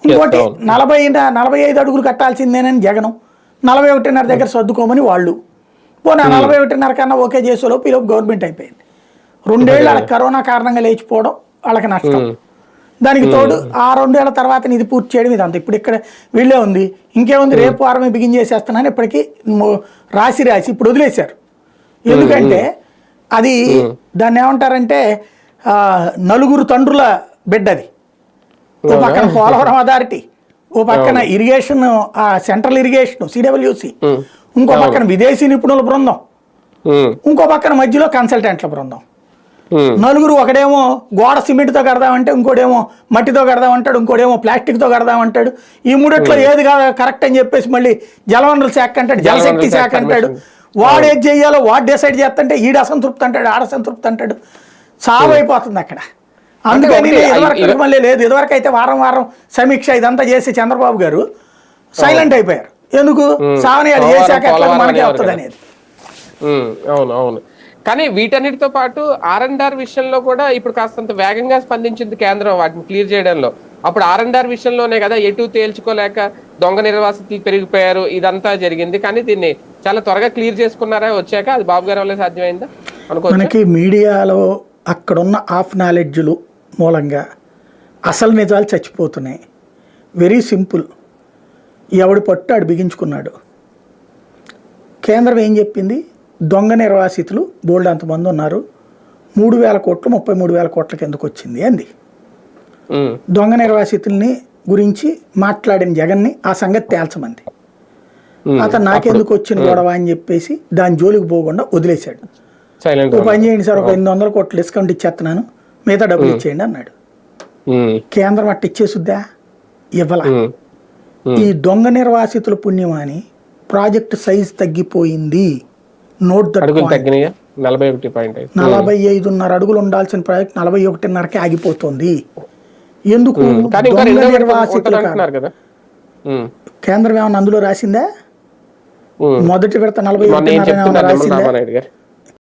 ఇంకోటి 45 అడుగులు కట్టాల్సిందేనని జగను, 41.5 దగ్గర సర్దుకోమని వాళ్ళు. పోనీ 41.5 కన్నా ఓకే చేసేలోపు ఈలోపు గవర్నమెంట్ అయిపోయింది. 2 ఏళ్ళు వాళ్ళకి కరోనా కారణంగా లేచిపోవడం వాళ్ళకి నష్టం. దానికి తోడు ఆ 2 ఏళ్ల తర్వాత ఇది పూర్తి చేయడం ఇదంతా. ఇప్పుడు ఇక్కడ వీళ్ళే ఉంది, ఇంకేముంది, రేపు వారమే బిగిన్ చేసేస్తున్నాను ఇప్పటికీ రాసి ఇప్పుడు వదిలేశారు. ఎందుకంటే అది దాన్ని ఏమంటారంటే నలుగురు తండ్రుల బిడ్డ అది. ఓ పక్కన పోలవరం అథారిటీ, ఓ పక్కన ఇరిగేషన్, సెంట్రల్ ఇరిగేషన్ సిడబ్ల్యూసి, ఇంకో పక్కన విదేశీ నిపుణుల బృందం, ఇంకో పక్కన మధ్యలో కన్సల్టెంట్ల బృందం. నలుగురు, ఒకడేమో గోడ సిమెంట్తో కడదామంటే, ఇంకోటేమో మట్టితో కడదామంటాడు, ఇంకోటేమో ప్లాస్టిక్తో కడదామంటాడు. ఈ మూడిట్లో ఏది కరెక్ట్ అని చెప్పేసి మళ్ళీ జలవనరుల శాఖ అంటాడు, జలశక్తి శాఖ అంటాడు. వాడు ఏది చేయాలో వాడు డిసైడ్ చేస్తుంటే ఈడు అసంతృప్తి అంటాడు, ఆడ అసంతృప్తి అంటాడు. సావైపోతుంది అక్కడ. అందుకని ఇదివరకు మళ్ళీ లేదు. ఇదివరకు అయితే వారం వారం సమీక్ష ఇదంతా చేసి చంద్రబాబు గారు సైలెంట్ అయిపోయారు. ఎందుకు? సావనీయాలు ఏ శాఖ ఎట్లా మనకే వస్తుంది అనేది. అవును అవును. కానీ వీటన్నిటితో పాటు R&R విషయంలో కూడా ఇప్పుడు కాస్తంత వేగంగా స్పందించింది కేంద్రం వాటిని క్లియర్ చేయడంలో. అప్పుడు R&R విషయంలోనే కదా ఎటు తేల్చుకోలేక దొంగ నిర్వాసితులు పెరిగిపోయారు, ఇదంతా జరిగింది. కానీ దీన్ని చాలా త్వరగా క్లియర్ చేసుకున్నారా వచ్చాక? అది బాబు గారి వల్లే సాధ్యమైందా అనుకో. మనకి మీడియాలో అక్కడున్న ఆఫ్ నాలెడ్జ్లు మూలంగా అసలు నిజాలు చచ్చిపోతున్నాయి. వెరీ సింపుల్, ఎవడి పట్టు ఆడు బిగించుకున్నాడు. కేంద్రం ఏం చెప్పింది? దొంగ నిర్వాసితులు బోల్డ్ అంతమంది ఉన్నారు, 3,000 కోట్లు 33,000 కోట్లకి ఎందుకు వచ్చింది అంది. దొంగ నిర్వాసితుల్ని గురించి మాట్లాడిన జగన్ని ఆ సంగతి తేల్చమంది. అతను నాకెందుకు వచ్చిన గొడవ అని చెప్పేసి దాని జోలికి పోకుండా వదిలేశాడు. ఓ పని చేయండి సార్, ఒక 800 కోట్లు డిస్కౌంట్ ఇచ్చేస్తున్నాను, మిగతా డబ్బులు ఇచ్చేయండి అన్నాడు. కేంద్రం అట్ట ఇచ్చేసుద్దా? ఇవ్వలా. ఈ దొంగ నిర్వాసితుల పుణ్యమాని ప్రాజెక్టు సైజ్ తగ్గిపోయింది. నోట్ దట్, 45.5 అడుగులు ఉండాల్సిన ప్రాజెక్ట్ 41.5కి ఆగిపోతుంది. ఎందుకు? దొంగ నిర్వాసితులు. కేంద్రం ఏమన్నా అందులో రాసిందా? మొదటి విడత 41.5 రాసిందా?